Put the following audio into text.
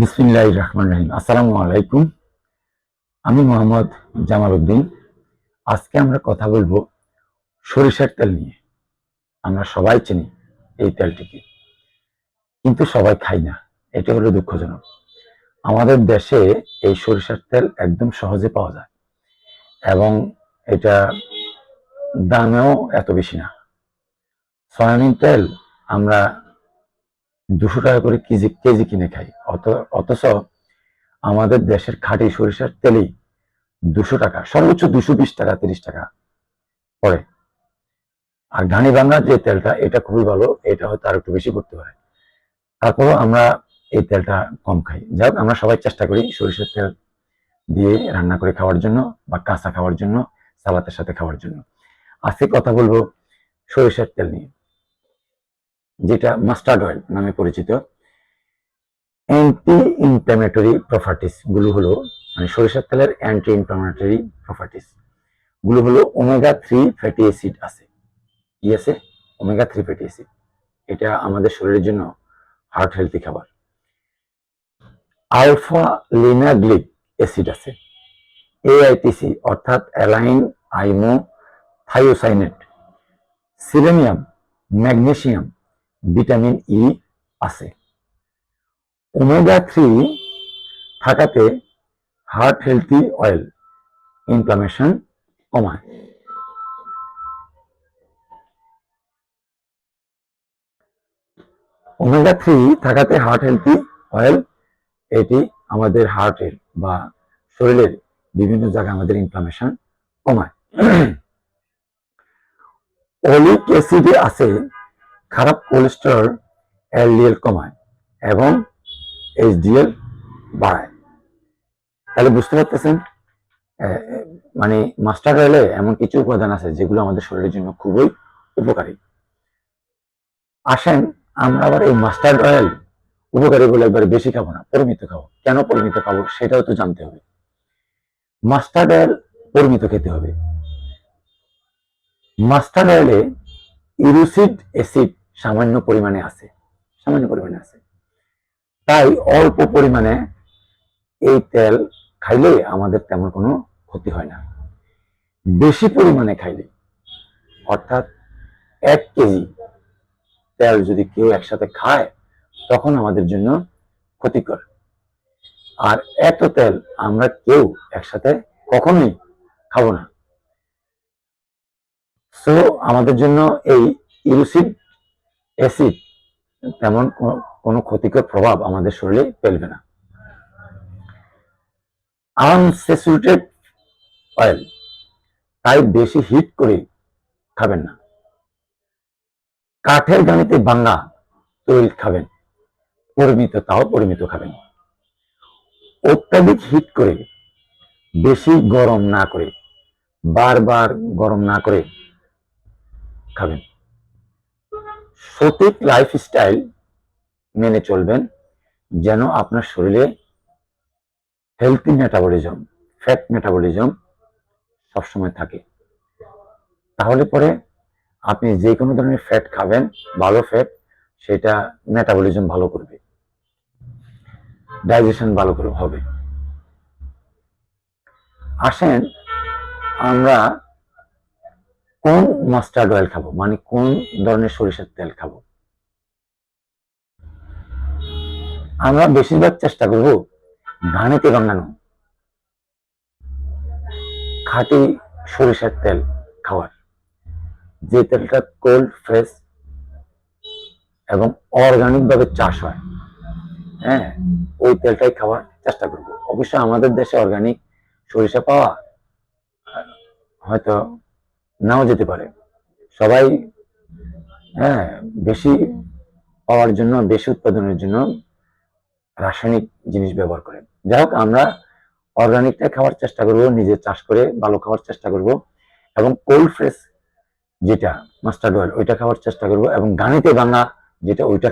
বিসমিল্লাহির রহমানির রহিম। আসসালামু আলাইকুম। আমি মোহাম্মদ জামাল উদ্দিন। আজকে আমরা কথা বলবো সরিষার তেল নিয়ে। আমরা সবাই চিনি এই তেলটিকে, কিন্তু সবাই খাই না। এটা হলো দুঃখজনক। আমাদের দেশে এই সরিষার তেল একদম সহজে পাওয়া যায় এবং এটা দামেও এত বেশি না। সয়াবিন তেল আমরা 200 টাকা করে কেজি কেজি কিনে খাই, অথচ আমাদের দেশের খাঁটি সরিষার তেলেই 200 টাকা, সর্বোচ্চ 220 টাকা, 30 টাকা পড়ে। আর ঘানি বাংলার যে তেলটা, এটা খুবই ভালো, এটা হয়তো আর একটু বেশি করতে পারে। তারপরও আমরা এই তেলটা কম খাই। যাই হোক, আমরা সবাই চেষ্টা করি সরিষার তেল দিয়ে রান্না করে খাওয়ার জন্য বা কাঁচা খাওয়ার জন্য, সালাতের সাথে খাওয়ার জন্য। আজকে কথা বলবো সরিষার তেল নিয়ে, যেটা মাস্টার্ড অয়েল নামে পরিচিত। অ্যান্টি ইনফ্ল্যামেটরি প্রপার্টিস গুলো হলো, মানে সরিষার তেলের অ্যান্টি ইনফ্ল্যামেটরি প্রপার্টিস গুলো হলো ওমেগা-3 ফ্যাটি অ্যাসিড আছে। কি আছে? Omega three fatty acid. এটা আমাদের শরীরের জন্য হার্ট হেলথি খাবার। আলফা লিনাগ্লিক অ্যাসিড আছে, এআইটিসি অর্থাৎ অ্যালাইন আইমো thiocyanate, selenium, magnesium, vitamin E আছে। ওমেগা-3 থাকাতে হার্ট হেলথি অয়েল ইনফ্লামেশন কমায়। ওমেগা-3 থাকাতে হার্ট হেলথি অয়েল, এটি আমাদের হার্টের বা শরীরের বিভিন্ন জায়গায় আমাদের ইনফ্লামেশন কমায়। অলিক অ্যাসিডে আছে খারাপ কোলেস্টেরল, এলডিএল কমায় এবং এইচডিএল বাড়ায়। তাহলে বুঝতে পারতেছেন, মানে মাস্টার্ড অয়েলে এমন কিছু উপাদান আছে যেগুলো আমাদের শরীরের জন্য খুবই উপকারী। আসেন আমরা আবার এই মাস্টার্ড অয়েল উপকারী বলে একবারে বেশি খাবো না, পরিমিত খাবো। কেন পরিমিত খাবো সেটাও তো জানতে হবে। মাস্টার্ড অয়েল পরিমিত খেতে হবে। মাস্টার্ড অয়েলে ইরুসিড অ্যাসিড সামান্য পরিমাণে আছে, তাই অল্প পরিমাণে এই তেল খাইলে আমাদের তেমন কোনো ক্ষতি হয় না। বেশি পরিমাণে খাইলে, অর্থাৎ 1 কেজি তেল যদি কেউ একসাথে খায়, তখন আমাদের জন্য ক্ষতিকর। আর এত তেল আমরা কেউ একসাথে কখনোই খাবো না। সো আমাদের জন্য এই ইরুসিড অ্যাসিড তেমন কোনো ক্ষতিকর প্রভাব আমাদের শরীরে ফেলবে না। আনস্যাচুরেটেড অয়েল, তাই বেশি হিট করে খাবেন না। কাঠের ঘানিতে ভাঙা তৈল খাবেন, তাও পরিমিত খাবেন। অত্যাধিক হিট করে, বেশি গরম না করে, বারবার গরম না করে খাবেন। সঠিক লাইফস্টাইল মেনে চলবেন, যেন আপনার শরীরে হেলথি মেটাবলিজম, ফ্যাট মেটাবলিজম সবসময় থাকে। তাহলে পরে আপনি যে কোনো ধরনের ফ্যাট খাবেন, ভালো ফ্যাট, সেটা মেটাবলিজম ভালো করবে, ডাইজেশন ভালো করে হবে। আসেন আমরা কোন মাস্টার্ড অয়েল খাবো, মানে কোন ধরনের সরিষার তেল খাবো। আমরা বেশিরভাগ চেষ্টা করব ঘানিতে বানানো খাঁটি সরিষার তেল খাওয়ার, যে তেলটা কোল্ড ফ্রেশ এবং অর্গানিক ভাবে চাষ হয়। হ্যাঁ, ওই তেলটাই খাওয়ার চেষ্টা করব। অবশ্য আমাদের দেশে অর্গানিক সরিষা পাওয়া হয়তো নাও যেতে পারে। সবাই হ্যাঁ, বেশি পাওয়ার জন্য, বেশি উৎপাদনের জন্য রাসায়নিক জিনিস ব্যবহার করে। যাই হোক, আমরা অর্গানিকটা খাওয়ার চেষ্টা করব, নিজে চাষ করে ভালো খাওয়ার চেষ্টা করব, এবং কোল্ড ফ্রেশ যেটা মাস্টার্ড অয়েল, ওইটা খাওয়ার চেষ্টা করব, এবং ঘানিতে ভাঙা যেটা, ওইটা